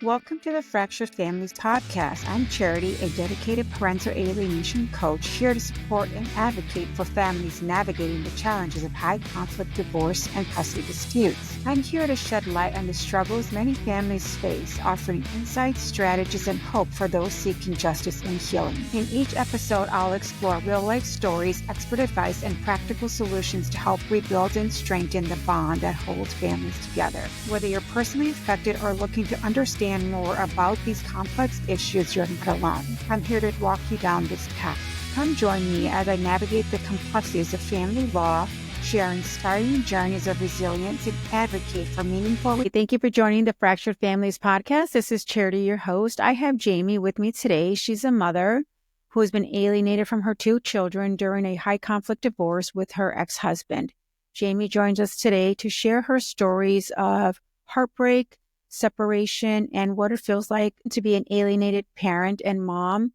Welcome to the Fractured Families podcast. I'm Charity, a dedicated parental alienation coach here to support and advocate for families navigating the challenges of high conflict divorce and custody disputes. I'm here to shed light on the struggles many families face, offering insights, strategies, and hope for those seeking justice and healing. In each episode, I'll explore real-life stories, expert advice, and practical solutions to help rebuild and strengthen the bond that holds families together. Whether you're personally affected or looking to understand more about these complex issues, you're not alone. I'm here to walk you down this path. Come join me as I navigate the complexities of family law, share inspiring journeys of resilience, and advocate for meaningful. Thank you for joining the Fractured Families podcast. This is Charity, your host. I have Jayme with me today. She's a mother who has been alienated from her two children during a high conflict divorce with her ex-husband. Jayme joins us today to share her stories of heartbreak, separation, and what it feels like to be an alienated parent and mom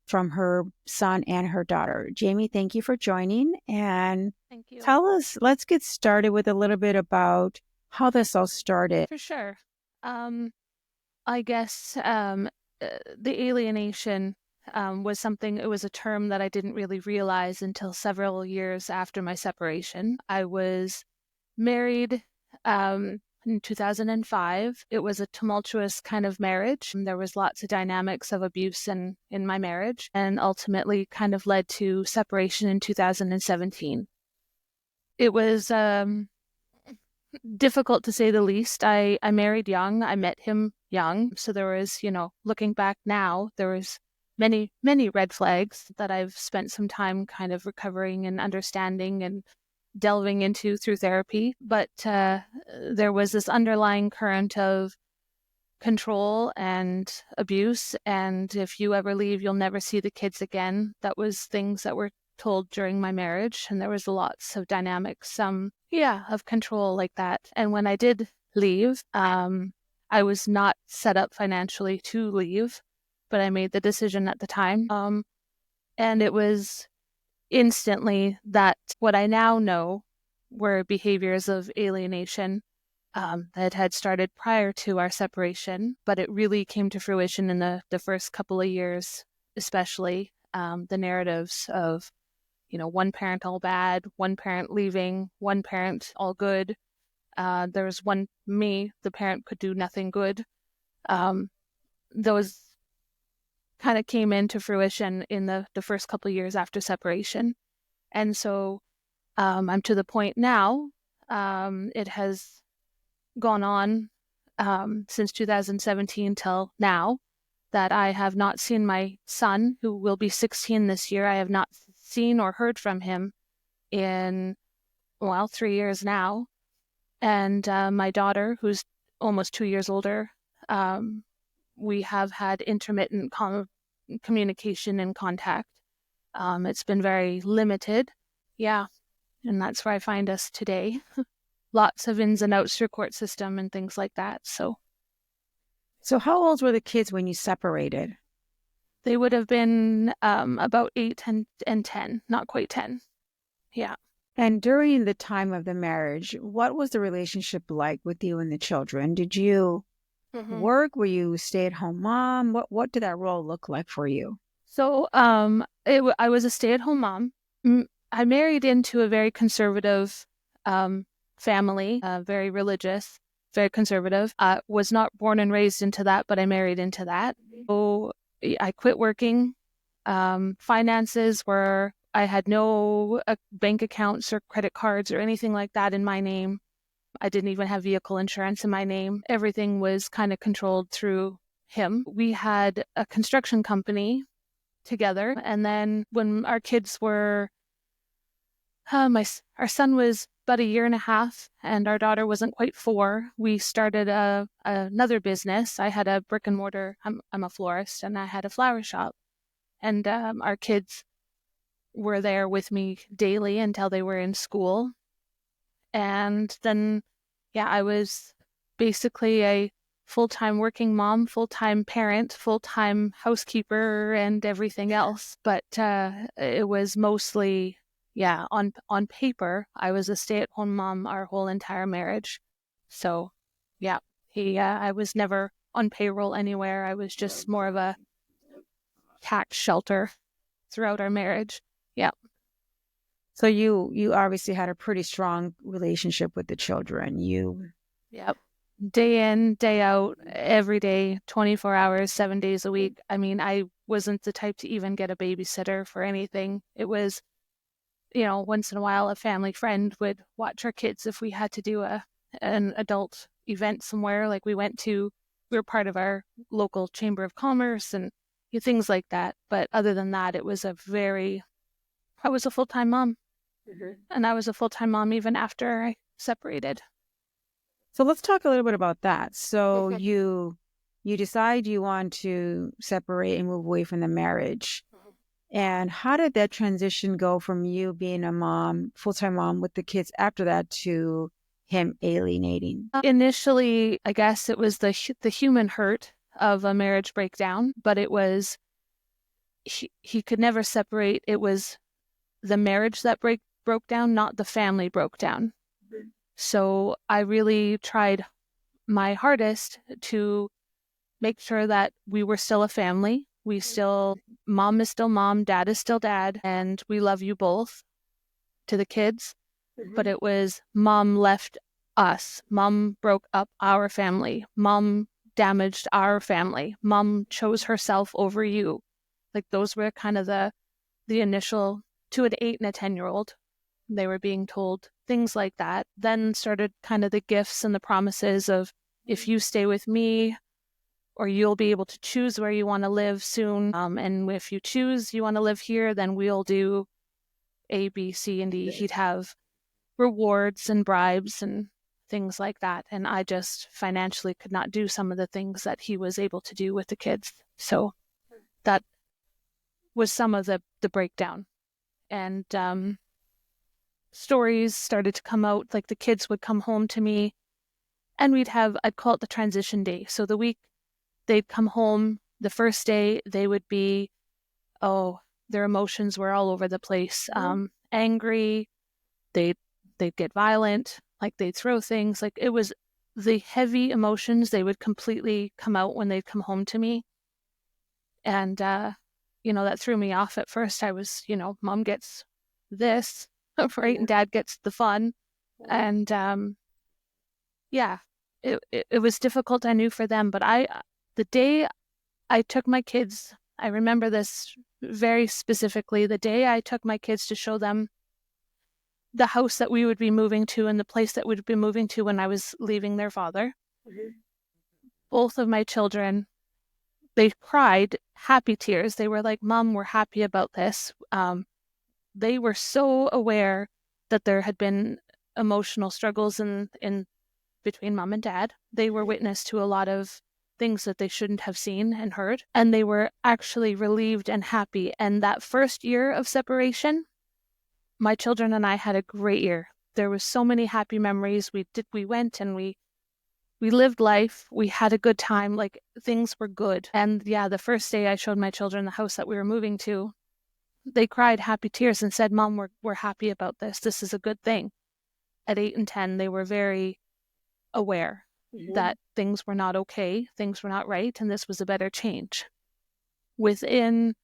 from her son and her daughter. Jayme, thank you for joining. And Thank you. Tell us, let's get started with a little bit about how this all started. For sure. I guess the alienation was something, it was a term that I didn't really realize until several years after my separation. I was married in 2005. It was a tumultuous kind of marriage. There was lots of dynamics of abuse in my marriage, and ultimately kind of led to separation in 2017. It was difficult to say the least. I married young. I met him young. So there was, looking back now, there was many, many red flags that I've spent some time kind of recovering and understanding and delving into through therapy. But there was this underlying current of control and abuse. And if you ever leave, you'll never see the kids again. That was things that were told during my marriage. And there was lots of dynamics, of control like that. And when I did leave, I was not set up financially to leave, but I made the decision at the time. And it was instantly that what I now know were behaviors of alienation that had started prior to our separation, but it really came to fruition in the first couple of years, especially the narratives of, one parent all bad, one parent leaving, one parent all good. There was the parent could do nothing good. Those kind of came into fruition in the first couple of years after separation. And so I'm to the point now, it has gone on since 2017 till now, that I have not seen my son, who will be 16 this year. I have not seen or heard from him in, 3 years now. And my daughter, who's almost 2 years older, we have had intermittent communication and contact. It's been very limited. Yeah. And that's where I find us today. Lots of ins and outs through court system and things like that. So how old were the kids when you separated? they would have been about 8 and 10, not quite 10. Yeah. And during the time of the marriage, what was the relationship like with you and the children? Did you work? Were you a stay-at-home mom? What did that role look like for you? So I was a stay-at-home mom. I married into a very conservative family, very religious, very conservative. I was not born and raised into that, but I married into that. So I quit working. Finances were, I had no bank accounts or credit cards or anything like that in my name. I didn't even have vehicle insurance in my name. Everything was kind of controlled through him. We had a construction company together. And then when our kids were, our son was about 1.5 years and our daughter wasn't quite 4, we started another business. I had a brick and mortar, I'm a florist, and I had a flower shop. And our kids were there with me daily until they were in school. And then, I was basically a full-time working mom, full-time parent, full-time housekeeper, and everything else. But it was mostly, on paper, I was a stay-at-home mom our whole entire marriage. So, I was never on payroll anywhere. I was just more of a tax shelter throughout our marriage. Yeah. So you obviously had a pretty strong relationship with the children. Yep. Day in, day out, every day, 24 hours, 7 days a week. I mean, I wasn't the type to even get a babysitter for anything. It was, once in a while, a family friend would watch our kids if we had to do an adult event somewhere. Like we were part of our local chamber of commerce and things like that. But other than that, I was a full-time mom. Mm-hmm. And I was a full-time mom even after I separated. So let's talk a little bit about that. So you decide you want to separate and move away from the marriage. And how did that transition go from you being a mom, full-time mom with the kids after that to him alienating? Initially, I guess it was the human hurt of a marriage breakdown, but it was he could never separate. It was the marriage that broke down, not the family broke down. Mm-hmm. So I really tried my hardest to make sure that we were still a family. Mom is still mom, dad is still dad, and we love you both to the kids. Mm-hmm. But it was mom left us. Mom broke up our family. Mom damaged our family. Mom chose herself over you. Like those were kind of the initial, to an 8 and a 10-year-old. They were being told things like that. Then started kind of the gifts and the promises of, if you stay with me, or you'll be able to choose where you want to live soon. And if you choose you want to live here, then we'll do A, B, C, and D. He'd have rewards and bribes and things like that. And I just financially could not do some of the things that he was able to do with the kids. So that was some of the breakdown. And stories started to come out, like the kids would come home to me and I'd call it the transition day. So the week they'd come home, the first day they would be, their emotions were all over the place. Angry, they'd get violent, like they'd throw things. Like it was the heavy emotions, they would completely come out when they'd come home to me. And, that threw me off at first. I was, mom gets this, right? And dad gets the fun. And, it was difficult, I knew, for them. But the day I took my kids, I remember this very specifically, the day I took my kids to show them the house that we would be moving to and the place that we'd be moving to when I was leaving their father. Mm-hmm. Both of my children, they cried happy tears. They were like, Mom, we're happy about this. They were so aware that there had been emotional struggles in between mom and dad. They were witness to a lot of things that they shouldn't have seen and heard, and they were actually relieved and happy. And that first year of separation, my children and I had a great year. There was so many happy memories. We went and we lived life. We had a good time. Like things were good. And the first day I showed my children the house that we were moving to, they cried happy tears and said, Mom, we're happy about this. This is a good thing. At 8 and 10, they were very aware that things were not okay, things were not right, and this was a better change. Within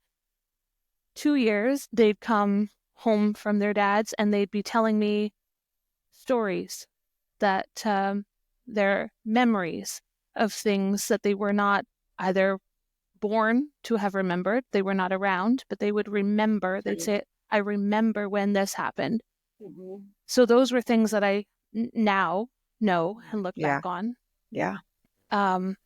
2 years, they'd come home from their dads and they'd be telling me stories that their memories of things that they were not either born to have remembered, they were not around, but they would remember. They'd say, I remember when this happened. Mm-hmm. So those were things that I now know and look back on. Yeah. And,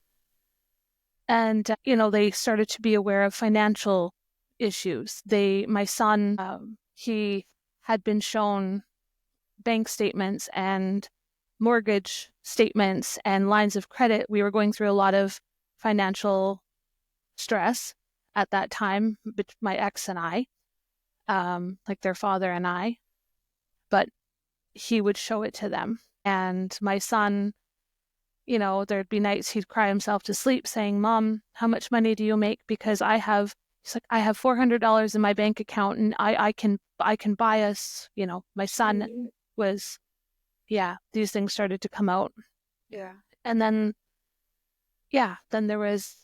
they started to be aware of financial issues. My son, he had been shown bank statements and mortgage statements and lines of credit. We were going through a lot of financial stress at that time, my ex and I, like their father and I, but he would show it to them. And my son, there'd be nights he'd cry himself to sleep saying, Mom, how much money do you make? Because I have $400 in my bank account and I can buy us, my son was, these things started to come out. Yeah. And then then there was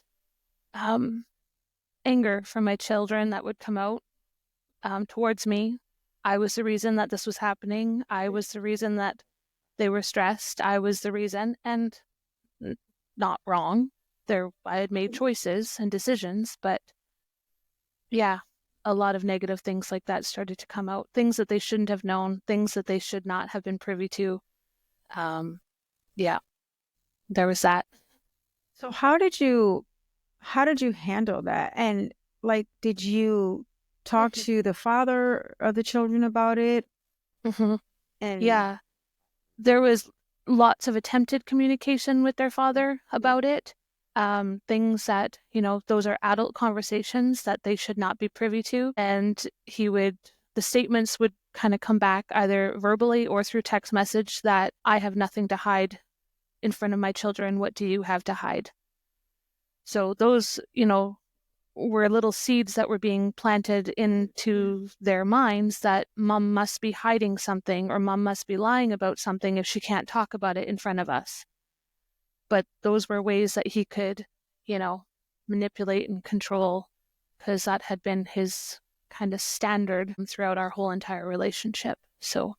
anger from my children that would come out towards me. I was the reason that this was happening. I was the reason that they were stressed. I was the reason, and not wrong. I had made choices and decisions, but a lot of negative things like that started to come out. Things that they shouldn't have known, things that they should not have been privy to. There was that. So how did you handle that? And like, did you talk to the father of the children about it? Mm-hmm. And there was lots of attempted communication with their father about it. Things that, those are adult conversations that they should not be privy to. And the statements would kind of come back either verbally or through text message that I have nothing to hide in front of my children. What do you have to hide? So those, were little seeds that were being planted into their minds that mom must be hiding something or mom must be lying about something if she can't talk about it in front of us. But those were ways that he could, manipulate and control, because that had been his kind of standard throughout our whole entire relationship. So,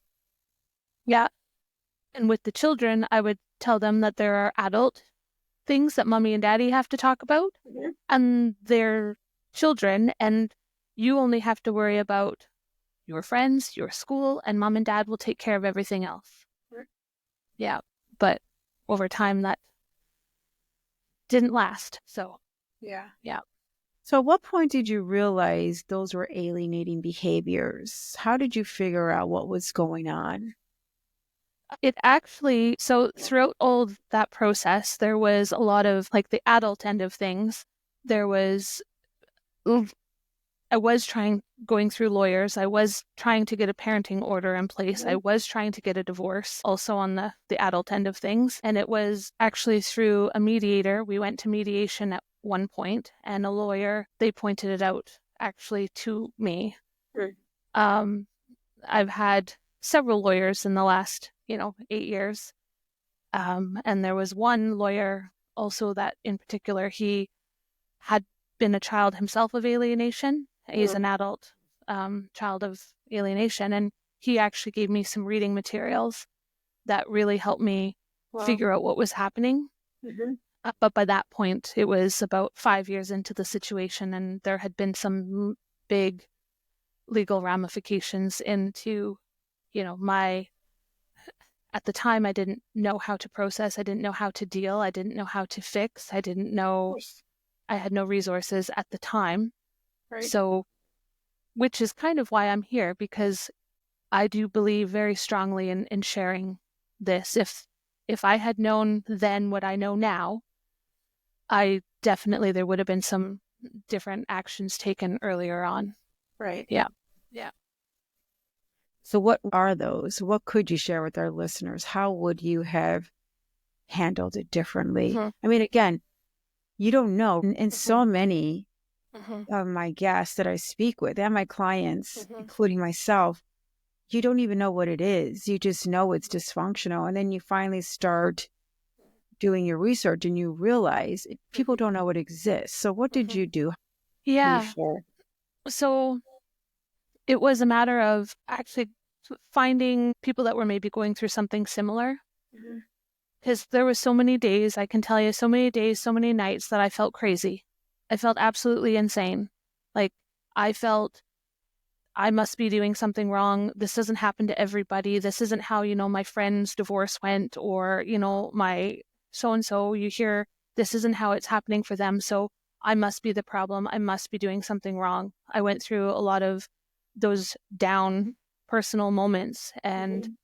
and with the children, I would tell them that there are adult things that mommy and daddy have to talk about, and they're children, and you only have to worry about your friends, your school, and mom and dad will take care of everything else. But over time that didn't last. So so at what point did you realize those were alienating behaviors? How did you figure out what was going on? So throughout all that process, there was a lot of, like, the adult end of things. I was going through lawyers. I was trying to get a parenting order in place. I was trying to get a divorce also on the adult end of things. And it was actually through a mediator. We went to mediation at one point, and a lawyer, they pointed it out actually to me. I've had several lawyers in the last, 8 years. And there was one lawyer also that in particular, he had been a child himself of alienation. He's an adult child of alienation. And he actually gave me some reading materials that really helped me figure out what was happening. But by that point, it was about 5 years into the situation, and there had been some big legal ramifications into, at the time, I didn't know how to process. I didn't know how to deal. I didn't know how to fix. I didn't know. I had no resources at the time. So, which is kind of why I'm here, because I do believe very strongly in sharing this. If I had known then what I know now, there would have been some different actions taken earlier on. Right. Yeah. So what are those? What could you share with our listeners? How would you have handled it differently? I mean, again, you don't know. And so many of my guests that I speak with and my clients, including myself, you don't even know what it is. You just know it's dysfunctional. And then you finally start doing your research and you realize people don't know it exists. So what did you do? So it was a matter of actually finding people that were maybe going through something similar. Because there were so many days, I can tell you, so many days, so many nights that I felt crazy. I felt absolutely insane. Like, I felt I must be doing something wrong. This doesn't happen to everybody. This isn't how, my friend's divorce went, or, my so-and-so, you hear, this isn't how it's happening for them. So I must be the problem. I must be doing something wrong. I went through a lot of those down personal moments, and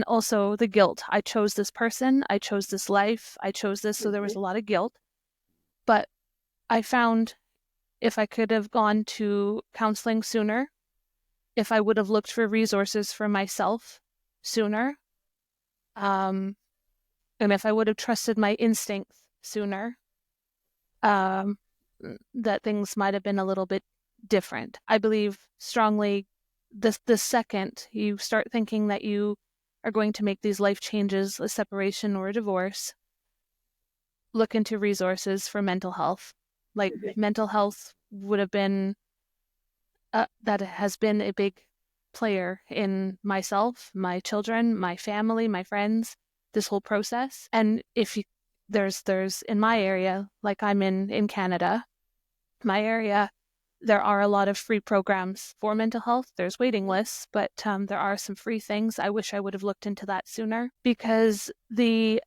also the guilt. I chose this person. I chose this life. I chose this. So there was a lot of guilt. But I found if I could have gone to counseling sooner, if I would have looked for resources for myself sooner, and if I would have trusted my instincts sooner, that things might have been a little bit different. I believe strongly the second you start thinking that you are going to make these life changes, a separation or a divorce, look into resources for mental health. Like mental health would have been, that has been a big player in myself, my children, my family, my friends, this whole process. And if you, there's in my area, like I'm in Canada, my area, there are a lot of free programs for mental health. There's waiting lists, but there are some free things. I wish I would have looked into that sooner, because the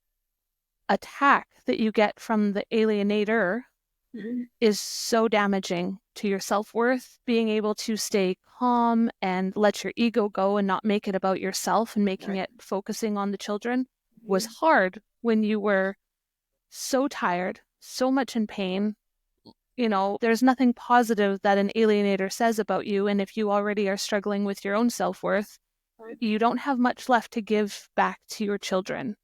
attack that you get from the alienator is so damaging to your self-worth. Being able to stay calm and let your ego go and not make it about yourself and making it focusing on the children was hard when you were so tired, so much in pain. There's nothing positive that an alienator says about you. And if you already are struggling with your own self-worth, you don't have much left to give back to your children.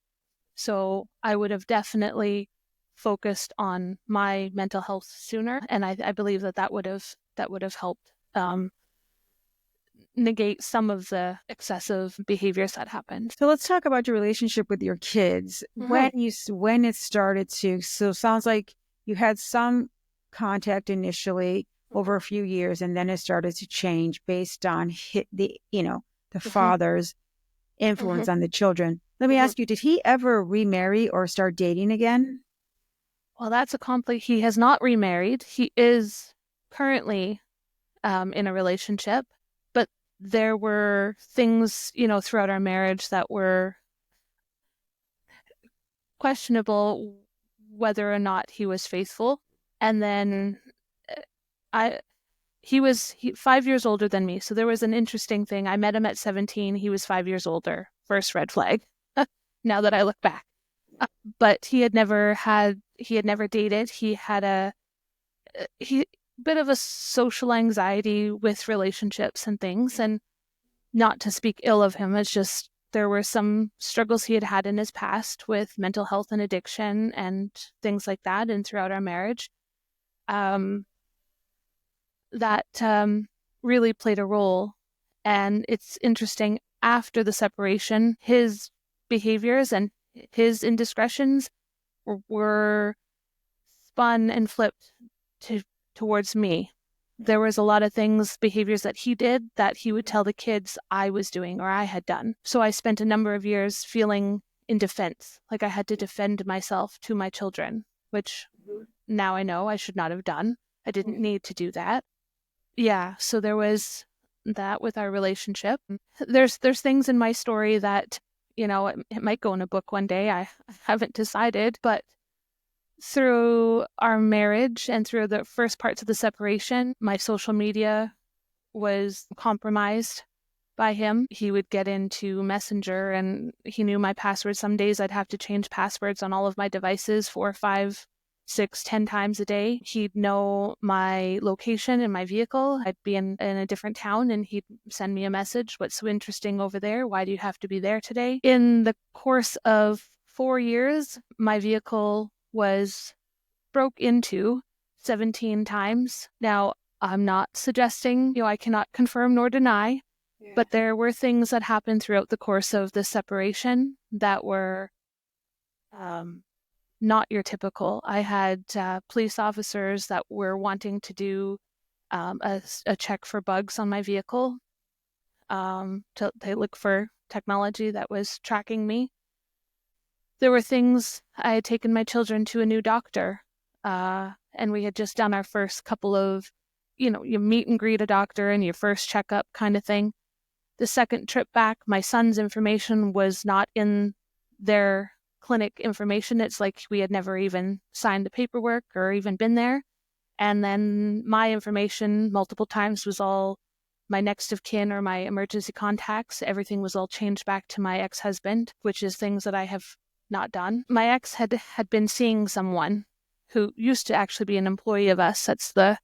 So I would have definitely focused on my mental health sooner, and I believe that would have helped negate some of the excessive behaviors that happened. So let's talk about your relationship with your kids. When it started to. So it sounds like you had some contact initially over a few years, and then it started to change based on the father's influence on the children. Let me ask you, did he ever remarry or start dating again? Well, that's a conflict. He has not remarried. He is currently in a relationship, but there were things, throughout our marriage that were questionable whether or not he was faithful. And then he was 5 years older than me. So there was an interesting thing. I met him at 17. He was 5 years older. First red flag. Now that I look back. But he had never dated. He had a bit of a social anxiety with relationships and things. And not to speak ill of him, it's just there were some struggles he had had in his past with mental health and addiction and things like that. And throughout our marriage, that really played a role. And it's interesting, after the separation, his behaviors and his indiscretions were spun and flipped towards me. There was a lot of behaviors that he did that he would tell the kids I was doing or I had done. So I spent a number of years feeling in defense, like I had to defend myself to my children, which now I know I should not have done. I didn't need to do that. Yeah, so there was that with our relationship. There's things in my story that, it might go in a book one day. I haven't decided, but through our marriage and through the first parts of the separation, my social media was compromised by him. He would get into Messenger and he knew my passwords. Some days I'd have to change passwords on all of my devices 4, 5, 6, 10 times a day. He'd know my location in my vehicle. I'd be in a different town and he'd send me a message. What's so interesting over there? Why do you have to be there today? In the course of 4 years, my vehicle was broke into 17 times. Now, I'm not suggesting, I cannot confirm nor deny, but there were things that happened throughout the course of the separation that were not your typical. I had police officers that were wanting to do a check for bugs on my vehicle. They look for technology that was tracking me. There were things. I had taken my children to a new doctor, and we had just done our first couple of, you meet and greet a doctor and your first checkup kind of thing. The second trip back, my son's information was not in their clinic information. It's like we had never even signed the paperwork or even been there. And then my information multiple times was all my next of kin or my emergency contacts. Everything was all changed back to my ex-husband, which is things that I have not done. My ex had been seeing someone who used to actually be an employee of us. That's the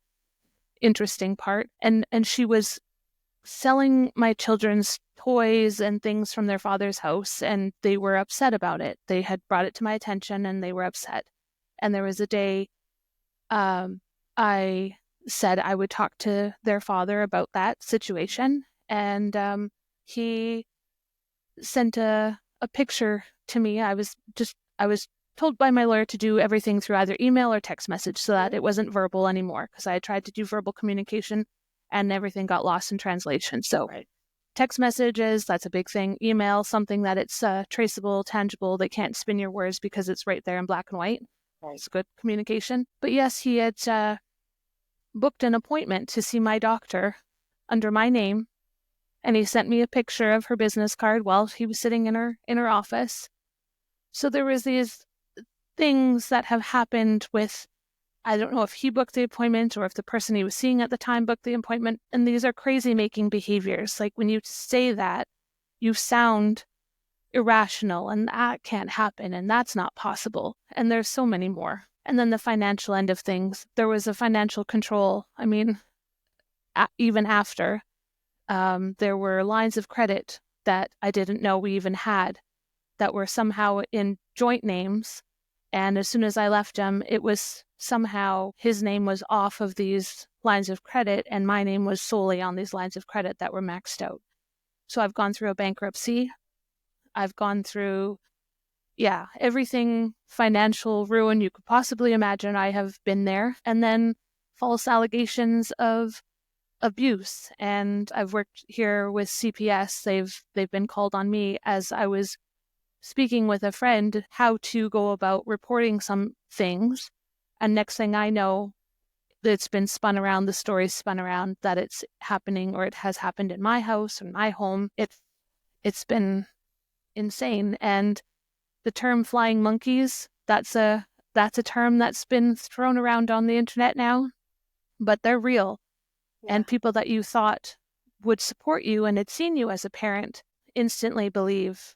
interesting part. And she was selling my children's toys and things from their father's house, and they were upset about it. They had brought it to my attention and they were upset. And there was a day I said I would talk to their father about that situation, and he sent a picture to me. I was told by my lawyer to do everything through either email or text message so that it wasn't verbal anymore, because I had tried to do verbal communication and everything got lost in translation. So text messages, that's a big thing. Email, something that it's traceable, tangible. They can't spin your words because it's right there in black and white. It's good communication. But yes, he had booked an appointment to see my doctor under my name, and he sent me a picture of her business card while he was sitting in her office. So there was these things that have happened with, I don't know if he booked the appointment or if the person he was seeing at the time booked the appointment. And these are crazy making behaviors. Like when you say that, you sound irrational, and that can't happen, and that's not possible. And there's so many more. And then the financial end of things. There was a financial control. I mean, even after, there were lines of credit that I didn't know we even had that were somehow in joint names. And as soon as I left him, it was somehow his name was off of these lines of credit and my name was solely on these lines of credit that were maxed out. So I've gone through a bankruptcy. I've gone through, everything financial ruin you could possibly imagine. I have been there. And then false allegations of abuse. And I've worked here with CPS. They've been called on me as I was speaking with a friend how to go about reporting some things. And next thing I know, it's been spun around, the story's spun around that it's happening or it has happened in my house or my home. It's been insane. And the term flying monkeys, that's a term that's been thrown around on the internet now, but they're real. Yeah. And people that you thought would support you and had seen you as a parent instantly believe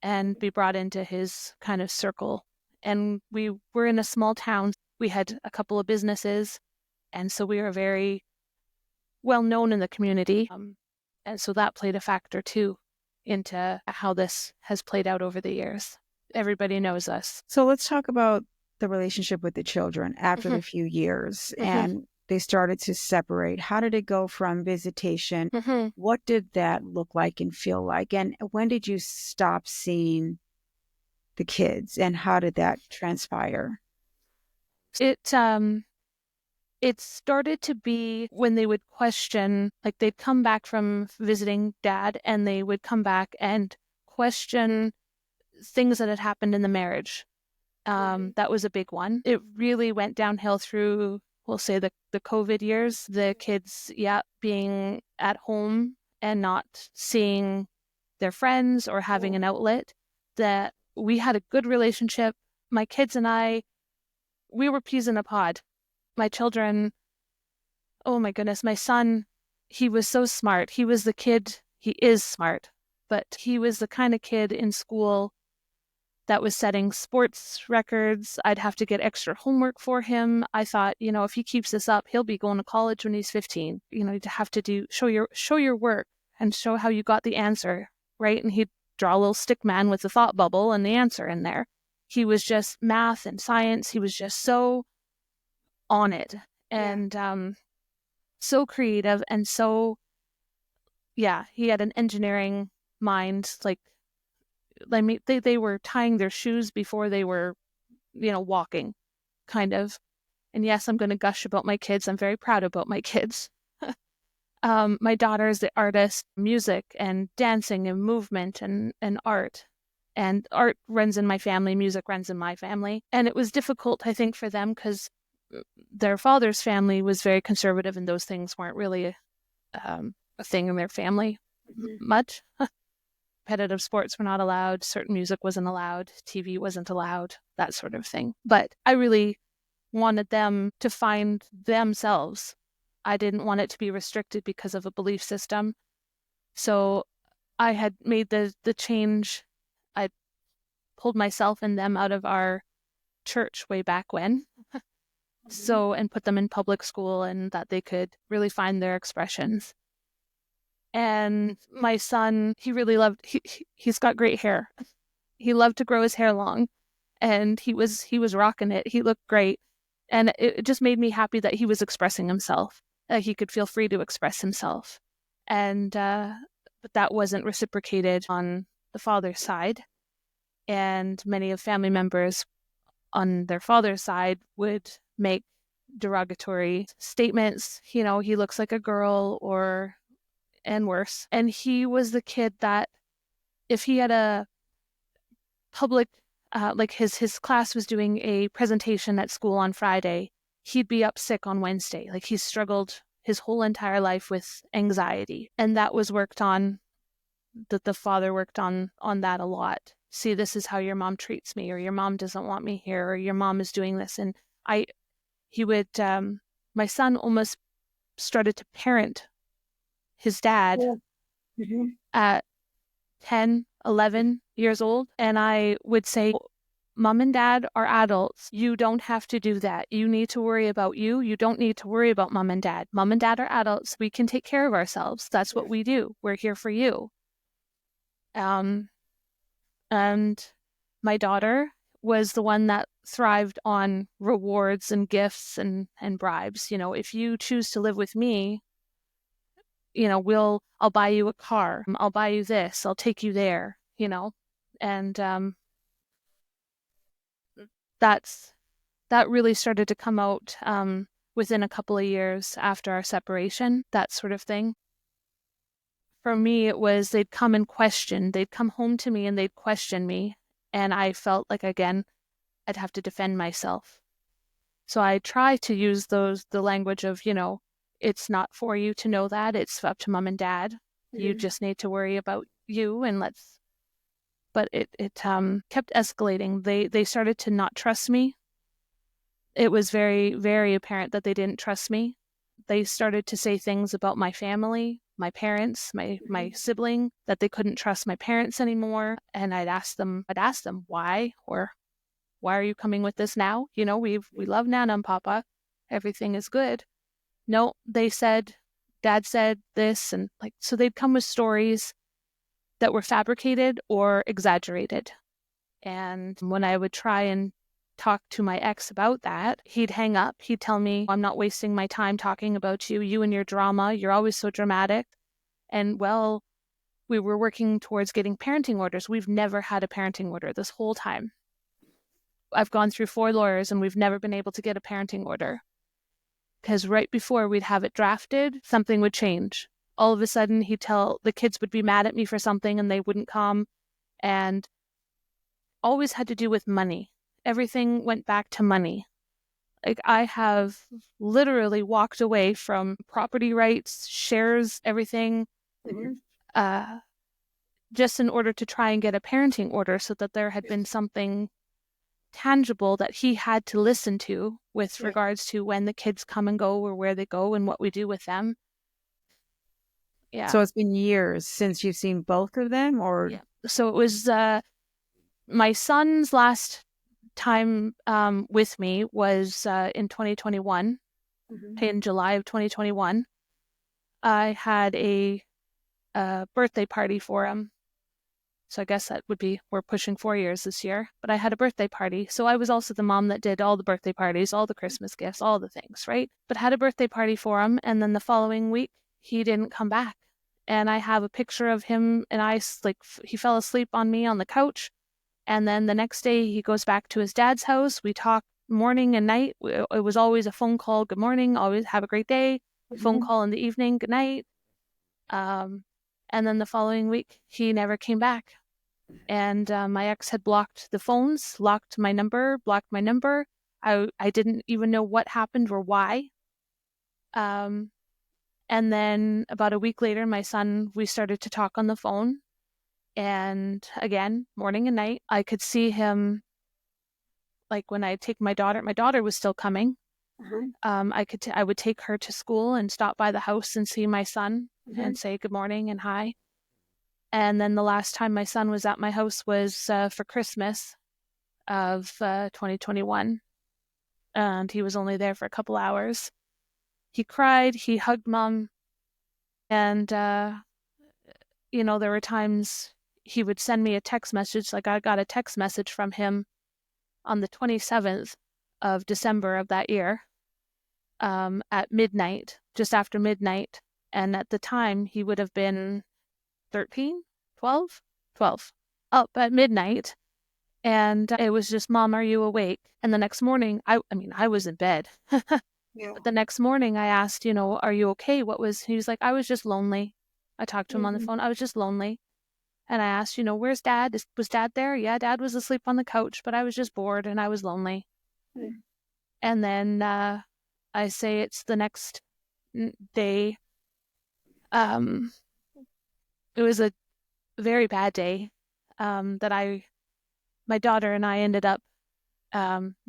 and be brought into his kind of circle. And we were in a small town. We had a couple of businesses, and so we were very well known in the community. And so that played a factor too into how this has played out over the years. Everybody knows us. So let's talk about the relationship with the children after the few years and they started to separate. How did it go from visitation? What did that look like and feel like? And when did you stop seeing the kids and how did that transpire? It started to be when they would question, like they'd come back from visiting dad and they would come back and question things that had happened in the marriage. That was a big one. It really went downhill through, we'll say, the COVID years. The kids, being at home and not seeing their friends or having an outlet. That we had a good relationship. My kids and I, we were peas in a pod. My children, oh my goodness, my son, he was so smart. He was the kid, he is smart, but he was the kind of kid in school that was setting sports records. I'd have to get extra homework for him. I thought, if he keeps this up, he'll be going to college when he's 15. You'd have to show your work and show how you got the answer, right? And he'd draw a little stick man with the thought bubble and the answer in there. He was just math and science. He was just so on it and so creative and so, he had an engineering mind. Like, they were tying their shoes before they were, walking, kind of. And yes, I'm going to gush about my kids. I'm very proud about my kids. My daughter is the artist, music and dancing and movement and art. And art runs in my family, music runs in my family. And it was difficult, I think, for them because their father's family was very conservative and those things weren't really a thing in their family much. Competitive sports were not allowed, certain music wasn't allowed, TV wasn't allowed, that sort of thing. But I really wanted them to find themselves. I didn't want it to be restricted because of a belief system. So I had made the change. I pulled myself and them out of our church way back when. And put them in public school and that they could really find their expressions. And my son, he really loved, he's got great hair. He loved to grow his hair long and he was rocking it. He looked great. And it just made me happy that he was expressing himself, that he could feel free to express himself. And, but that wasn't reciprocated on the father's side. And many of family members on their father's side would make derogatory statements. He looks like a girl, and worse. And he was the kid that if he had a public, like his class was doing a presentation at school on Friday, he'd be up sick on Wednesday. Like, he struggled his whole entire life with anxiety, and that was worked on. That the father worked on that a lot. See, this is how your mom treats me, or your mom doesn't want me here, or your mom is doing this. And he would, my son almost started to parent his dad at 10, 11 years old. And I would say, Mom and Dad are adults. You don't have to do that. You need to worry about you. You don't need to worry about Mom and Dad. Mom and Dad are adults. We can take care of ourselves. That's what we do. We're here for you. And my daughter was the one that thrived on rewards and gifts and bribes. If you choose to live with me, I'll buy you a car. I'll buy you this. I'll take you there, and that really started to come out within a couple of years after our separation, that sort of thing. For me, it was they'd come home to me and they'd question me. And I felt like, again, I'd have to defend myself. So I try to use the language of, it's not for you to know that. It's up to Mom and Dad. Mm-hmm. You just need to worry about you, and but it kept escalating. They started to not trust me. It was very, very apparent that they didn't trust me. They started to say things about my family, my parents, my sibling, that they couldn't trust my parents anymore. And I'd ask them why, or why are you coming with this now? We love Nana and Papa. Everything is good. No, they said, Dad said this, and so they'd come with stories that were fabricated or exaggerated. And when I would try and talk to my ex about that, he'd hang up. He'd tell me, I'm not wasting my time talking about you and your drama. You're always so dramatic. And well, we were working towards getting parenting orders. We've never had a parenting order this whole time. I've gone through 4 lawyers and we've never been able to get a parenting order. Because right before we'd have it drafted, something would change. All of a sudden, the kids would be mad at me for something and they wouldn't come. And always had to do with money. Everything went back to money. Like, I have literally walked away from property rights, shares, everything, just in order to try and get a parenting order, so that there had been something tangible that he had to listen to with regards to when the kids come and go, or where they go, and what we do with them. Yeah. So it's been years since you've seen both of them, or? Yeah. So it was my son's last time with me was in 2021, in July of 2021. I had a birthday party for him. So I guess that would be, we're pushing 4 years this year, but I had a birthday party. So I was also the mom that did all the birthday parties, all the Christmas gifts, all the things, right? But had a birthday party for him. And then the following week, he didn't come back. And I have a picture of him, and he fell asleep on me on the couch. And then the next day he goes back to his dad's house. We talk morning and night. It was always a phone call. Good morning. Always have a great day. Phone call in the evening. Good night. And then the following week, he never came back. And my ex had blocked the phones, blocked my number. I didn't even know what happened or why. And then about a week later, we started to talk on the phone. And again, morning and night, I could see him, like when I take my daughter was still coming. I would take her to school and stop by the house and see my son and say good morning and hi. And then the last time my son was at my house was for Christmas of 2021. And he was only there for a couple hours. He cried, he hugged Mom. And, there were times he would send me a text message. Like, I got a text message from him on the 27th of December of that year at midnight, just after midnight. And at the time, he would have been 13, 12, up at midnight. And it was just, Mom, are you awake? And the next morning, I was in bed. Yeah. But the next morning I asked, are you okay? He was like, I was just lonely. I talked to him on the phone. I was just lonely. And I asked, where's Dad? Was Dad there? Yeah, Dad was asleep on the couch, but I was just bored and I was lonely. Mm. And then I say it's the next day. It was a very bad day that my daughter and I ended up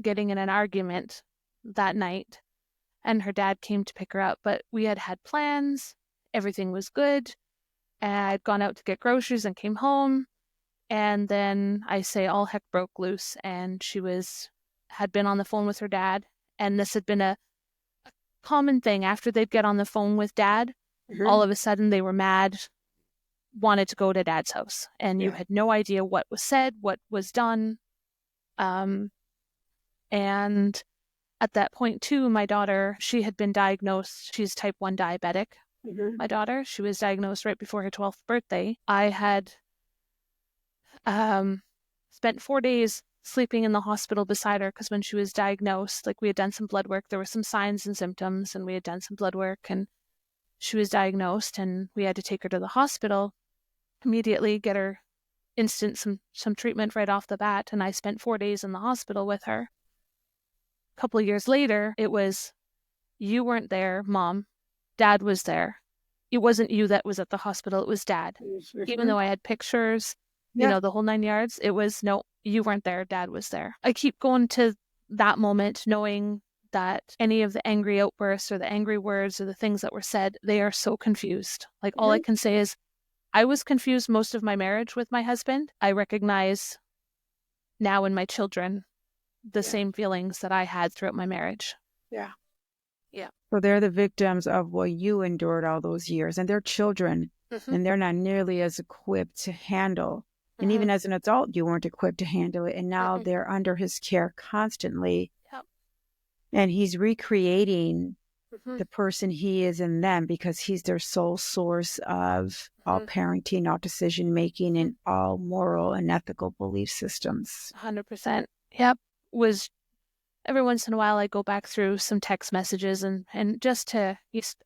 getting in an argument that night, and her dad came to pick her up. But we had plans. Everything was good. And I'd gone out to get groceries and came home. And then I say all heck broke loose, and she had been on the phone with her dad. And this had been a common thing. After they'd get on the phone with Dad, all of a sudden they were mad, wanted to go to Dad's house, and you had no idea what was said, what was done. And at that point too, my daughter, she had been diagnosed, she's type 1 diabetic. My daughter, she was diagnosed right before her 12th birthday. I had spent 4 days sleeping in the hospital beside her, because when she was diagnosed, like, we had done some blood work, there were some signs and symptoms, and we had done some blood work, and she was diagnosed, and we had to take her to the hospital immediately, get her some treatment right off the bat. And I spent 4 days in the hospital with her. A couple of years later, it was, you weren't there, Mom. Dad was there. It wasn't you that was at the hospital, it was Dad. Even though I had pictures, the whole 9 yards, it was, no, you weren't there, Dad was there. I keep going to that moment knowing that any of the angry outbursts or the angry words or the things that were said, they are so confused. Like, all I can say is, I was confused most of my marriage with my husband. I recognize now in my children the same feelings that I had throughout my marriage. Yeah. Yeah. So they're the victims of what you endured all those years, and they're children, and they're not nearly as equipped to handle. And even as an adult, you weren't equipped to handle it. And now they're under his care constantly. Yep. And he's recreating the person he is in them, because he's their sole source of all parenting, all decision making, and all moral and ethical belief systems. 100%. Yep. Was every once in a while I go back through some text messages and just to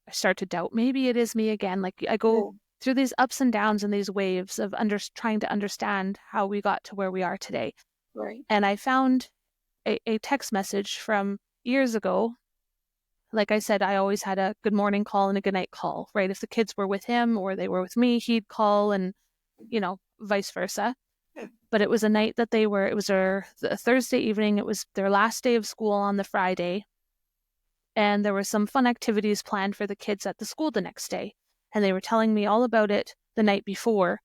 start to doubt, maybe it is me again. Like, I go through these ups and downs and these waves of trying to understand how we got to where we are today. Right. And I found a text message from years ago. Like I said, I always had a good morning call and a good night call, right? If the kids were with him or they were with me, he'd call, and, vice versa. But it was a night that it was a Thursday evening. It was their last day of school on the Friday. And there were some fun activities planned for the kids at the school the next day. And they were telling me all about it the night before.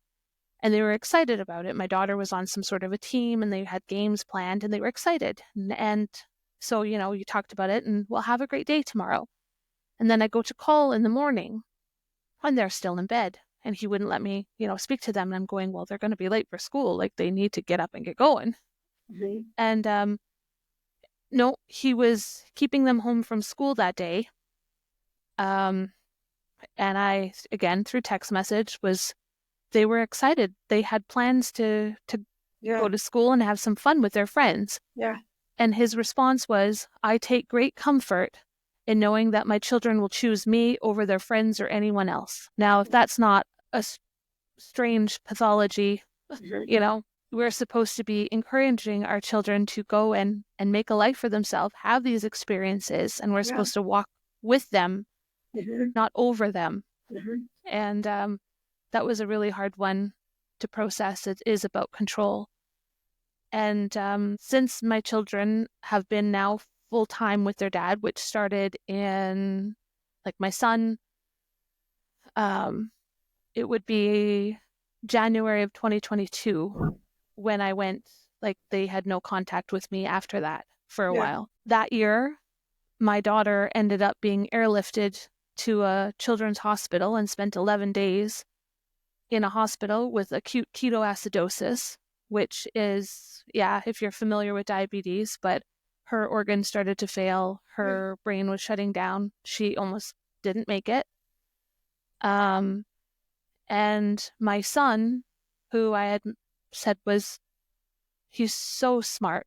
And they were excited about it. My daughter was on some sort of a team, and they had games planned, and they were excited. And so, you talked about it, and we'll have a great day tomorrow. And then I go to call in the morning, and they're still in bed. And he wouldn't let me, speak to them. And I'm going, well, they're going to be late for school. Like, they need to get up and get going. And no, he was keeping them home from school that day. And I, again, through text message, they were excited. They had plans to go to school and have some fun with their friends. Yeah. And his response was, I take great comfort in knowing that my children will choose me over their friends or anyone else. Now, if that's not a strange pathology, we're supposed to be encouraging our children to go and make a life for themselves, have these experiences, and we're supposed to walk with them, not over them. And that was a really hard one to process. It is about control. And since my children have been now full-time with their dad, which started in, like, my son, it would be January of 2022 when I went, like, they had no contact with me after that for a while. That year, my daughter ended up being airlifted to a children's hospital and spent 11 days in a hospital with acute ketoacidosis, which is, if you're familiar with diabetes, but her organs started to fail. Her brain was shutting down. She almost didn't make it. And my son, who I had said was He's so smart,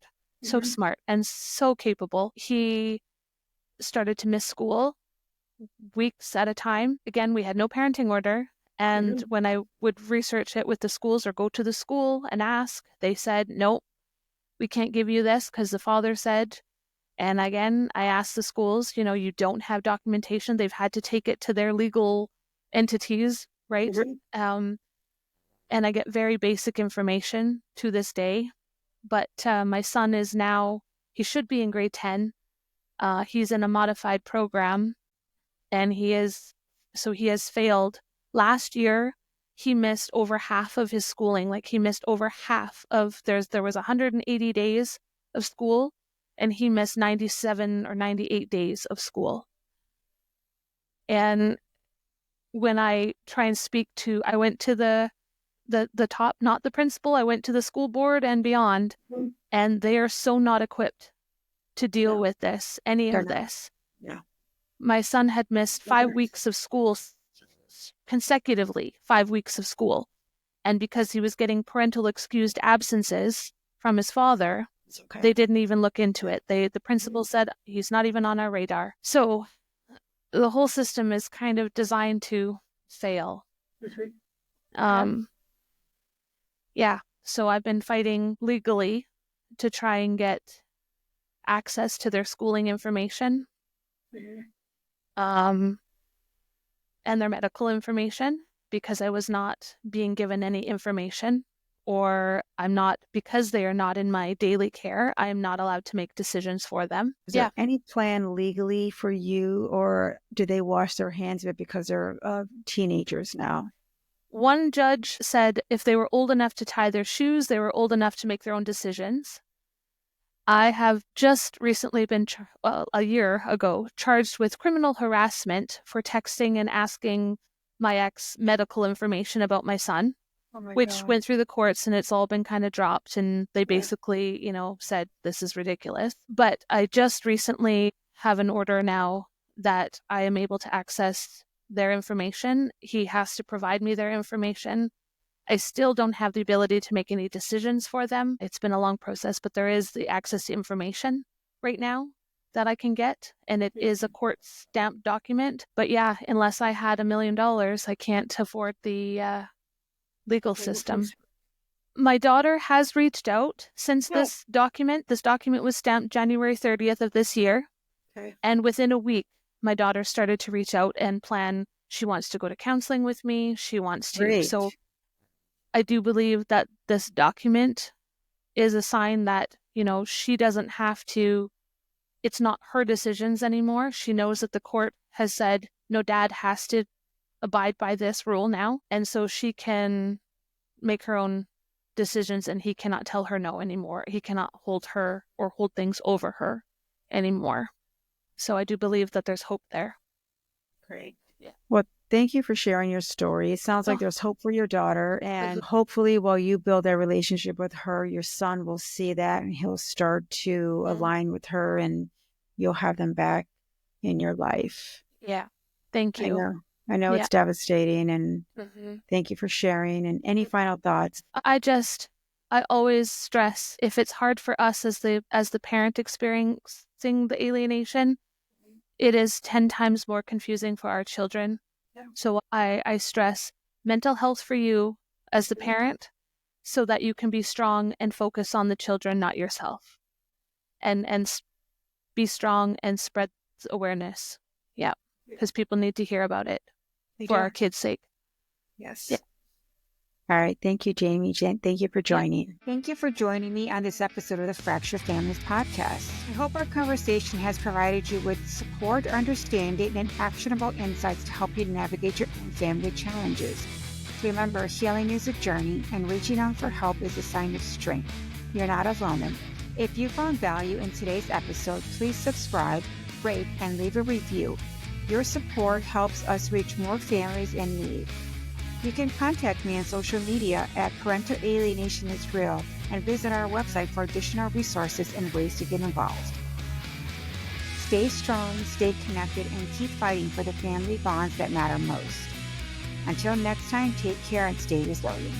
and so capable. He started to miss school weeks at a time. Again, we had no parenting order. And when I would research it with the schools or go to the school and ask, they said, nope, we can't give you this because the father said. And again, I asked the schools, you don't have documentation. They've had to take it to their legal entities, right? And I get very basic information to this day. But my son is now, he should be in grade 10. He's in a modified program, and he has failed. Last year, he missed over half of his schooling. Like, he missed over half of, there was 180 days of school, and he missed 97 or 98 days of school. And when I try and speak to, I went to the top, not the principal, I went to the school board and beyond, and they are so not equipped to deal with this, this. Yeah. My son had missed 5 weeks of school consecutively, 5 weeks of school. And because he was getting parental excused absences from his father, they didn't even look into it. The principal said, he's not even on our radar. So the whole system is kind of designed to fail. So I've been fighting legally to try and get access to their schooling information. And their medical information, because I was not being given any information, or because they are not in my daily care, I am not allowed to make decisions for them. Is there any plan legally for you, or do they wash their hands of it because they're teenagers now? One judge said if they were old enough to tie their shoes, they were old enough to make their own decisions. I have just recently been, a year ago, charged with criminal harassment for texting and asking my ex medical information about my son, which went through the courts, and it's all been kind of dropped. And they basically, said, this is ridiculous. But I just recently have an order now that I am able to access their information. He has to provide me their information. I still don't have the ability to make any decisions for them. It's been a long process, but there is the access to information right now that I can get, and it is a court-stamped document. But yeah, unless I had $1 million, I can't afford the legal system. My daughter has reached out since this document. This document was stamped January 30th of this year. And within a week, my daughter started to reach out and plan. She wants to go to counseling with me. She wants to. So I do believe that this document is a sign that, she doesn't have to, it's not her decisions anymore. She knows that the court has said, no, dad has to abide by this rule now. And so she can make her own decisions, and he cannot tell her no anymore. He cannot hold her or hold things over her anymore. So I do believe that there's hope there. Great. Yeah. Well, thank you for sharing your story. It sounds like there's hope for your daughter, and hopefully while you build that relationship with her, your son will see that and he'll start to align with her, and you'll have them back in your life. Yeah. Thank you. I know it's devastating, and thank you for sharing. And any final thoughts? I always stress, if it's hard for us as the parent experiencing the alienation, it is 10 times more confusing for our children. Yeah. So I stress mental health for you as the parent, so that you can be strong and focus on the children, not yourself. And be strong and spread awareness. Yeah. Because people need to hear about it for our kids' sake. Yes. Yeah. All right. Thank you, Jayme. Thank you for joining. Yeah. Thank you for joining me on this episode of the Fractured Families podcast. I hope our conversation has provided you with support, understanding, and actionable insights to help you navigate your own family challenges. Remember, healing is a journey, and reaching out for help is a sign of strength. You're not alone. If you found value in today's episode, please subscribe, rate, and leave a review. Your support helps us reach more families in need. You can contact me on social media at Parental Alienation is Real, and visit our website for additional resources and ways to get involved. Stay strong, stay connected, and keep fighting for the family bonds that matter most. Until next time, take care and stay resilient.